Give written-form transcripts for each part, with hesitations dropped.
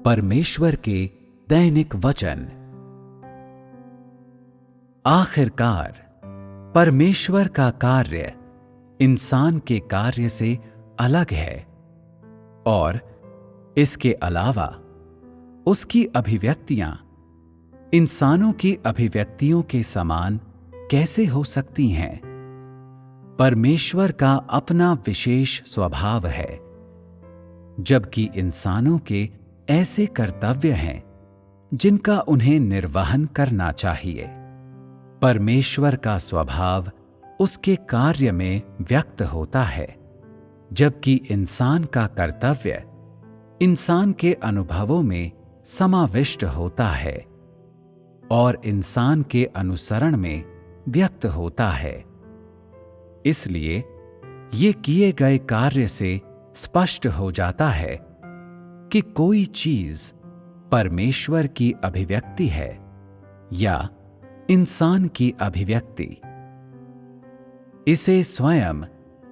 परमेश्वर के दैनिक वचन। आखिरकार परमेश्वर का कार्य इंसान के कार्य से अलग है और इसके अलावा उसकी अभिव्यक्तियां इंसानों की अभिव्यक्तियों के समान कैसे हो सकती हैं? परमेश्वर का अपना विशेष स्वभाव है, जबकि इंसानों के ऐसे कर्तव्य हैं जिनका उन्हें निर्वहन करना चाहिए। परमेश्वर का स्वभाव उसके कार्य में व्यक्त होता है, जबकि इंसान का कर्तव्य इंसान के अनुभवों में समाविष्ट होता है और इंसान के अनुसरण में व्यक्त होता है। इसलिए ये किए गए कार्य से स्पष्ट हो जाता है कि कोई चीज परमेश्वर की अभिव्यक्ति है या इंसान की अभिव्यक्ति। इसे स्वयं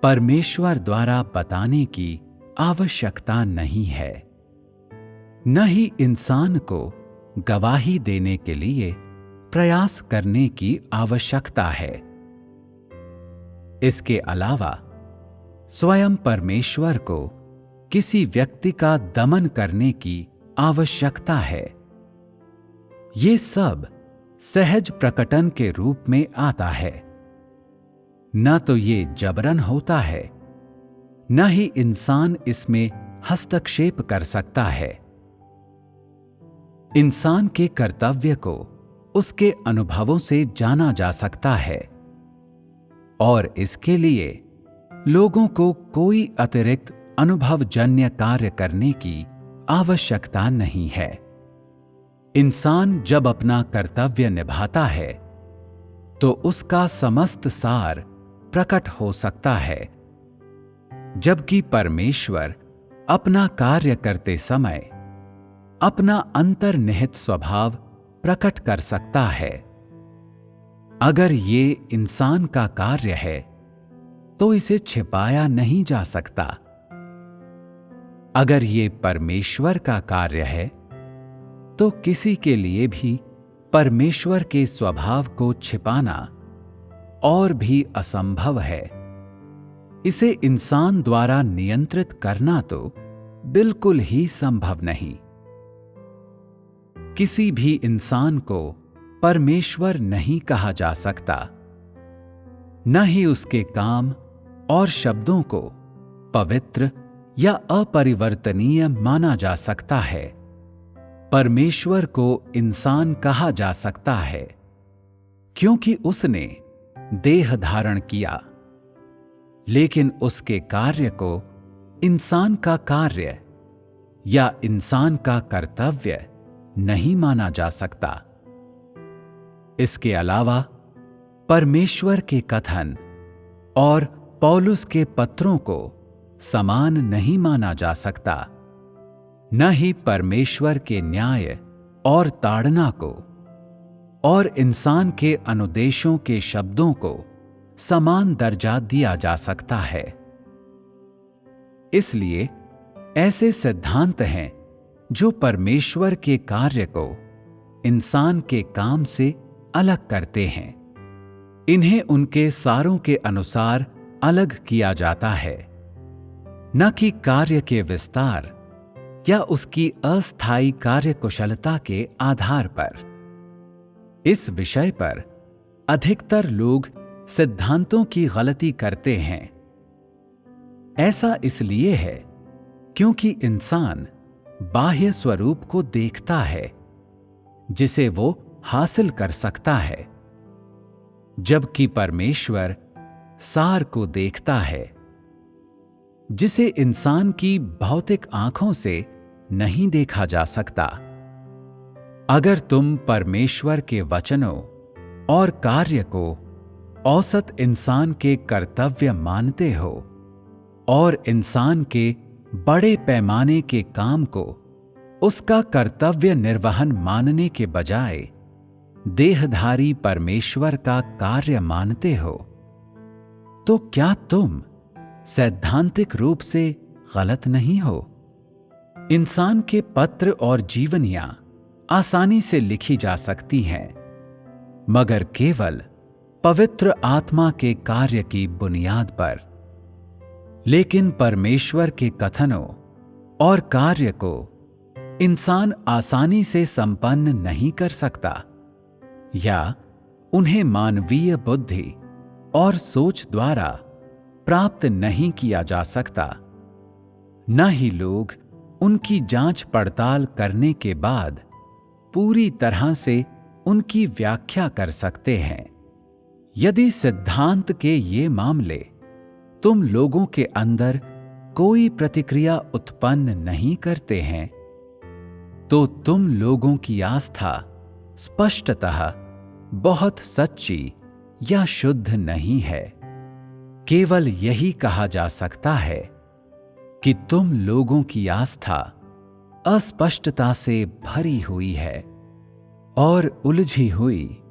परमेश्वर द्वारा बताने की आवश्यकता नहीं है, न ही इंसान को गवाही देने के लिए प्रयास करने की आवश्यकता है। इसके अलावा स्वयं परमेश्वर को किसी व्यक्ति का दमन करने की आवश्यकता है। ये सब सहज प्रकटन के रूप में आता है। न तो ये जबरन होता है, न ही इंसान इसमें हस्तक्षेप कर सकता है। इंसान के कर्तव्य को उसके अनुभवों से जाना जा सकता है और इसके लिए लोगों को कोई अतिरिक्त अनुभवजन्य कार्य करने की आवश्यकता नहीं है। इंसान जब अपना कर्तव्य निभाता है तो उसका समस्त सार प्रकट हो सकता है, जबकि परमेश्वर अपना कार्य करते समय अपना अंतर्निहित स्वभाव प्रकट कर सकता है। अगर ये इंसान का कार्य है तो इसे छिपाया नहीं जा सकता। अगर ये परमेश्वर का कार्य है तो किसी के लिए भी परमेश्वर के स्वभाव को छिपाना और भी असंभव है। इसे इंसान द्वारा नियंत्रित करना तो बिल्कुल ही संभव नहीं। किसी भी इंसान को परमेश्वर नहीं कहा जा सकता, न ही उसके काम और शब्दों को पवित्र या अपरिवर्तनीय माना जा सकता है। परमेश्वर को इंसान कहा जा सकता है क्योंकि उसने देह धारण किया, लेकिन उसके कार्य को इंसान का कार्य या इंसान का कर्तव्य नहीं माना जा सकता। इसके अलावा परमेश्वर के कथन और पौलुस के पत्रों को समान नहीं माना जा सकता, न ही परमेश्वर के न्याय और ताड़ना को और इंसान के अनुदेशों के शब्दों को समान दर्जा दिया जा सकता है। इसलिए ऐसे सिद्धांत हैं जो परमेश्वर के कार्य को इंसान के काम से अलग करते हैं। इन्हें उनके सारों के अनुसार अलग किया जाता है, न कि कार्य के विस्तार या उसकी अस्थायी कार्यकुशलता के आधार पर। इस विषय पर अधिकतर लोग सिद्धांतों की गलती करते हैं। ऐसा इसलिए है क्योंकि इंसान बाह्य स्वरूप को देखता है जिसे वो हासिल कर सकता है, जबकि परमेश्वर सार को देखता है जिसे इंसान की भौतिक आंखों से नहीं देखा जा सकता। अगर तुम परमेश्वर के वचनों और कार्य को औसत इंसान के कर्तव्य मानते हो और इंसान के बड़े पैमाने के काम को उसका कर्तव्य निर्वहन मानने के बजाय देहधारी परमेश्वर का कार्य मानते हो, तो क्या तुम सैद्धांतिक रूप से गलत नहीं हो? इंसान के पत्र और जीवनियां आसानी से लिखी जा सकती हैं, मगर केवल पवित्र आत्मा के कार्य की बुनियाद पर। लेकिन परमेश्वर के कथनों और कार्य को इंसान आसानी से संपन्न नहीं कर सकता, या उन्हें मानवीय बुद्धि और सोच द्वारा प्राप्त नहीं किया जा सकता। न ही लोग उनकी जांच पड़ताल करने के बाद पूरी तरह से उनकी व्याख्या कर सकते हैं। यदि सिद्धांत के ये मामले तुम लोगों के अंदर कोई प्रतिक्रिया उत्पन्न नहीं करते हैं, तो तुम लोगों की आस्था स्पष्टतः बहुत सच्ची या शुद्ध नहीं है। केवल यही कहा जा सकता है कि तुम लोगों की आस्था अस्पष्टता से भरी हुई है और उलझी हुई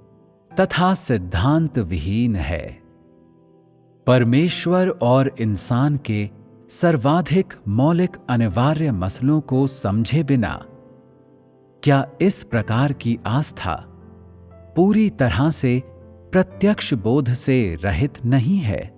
तथा सिद्धांत विहीन है। परमेश्वर और इंसान के सर्वाधिक मौलिक अनिवार्य मसलों को समझे बिना क्या इस प्रकार की आस्था पूरी तरह से प्रत्यक्ष बोध से रहित नहीं है?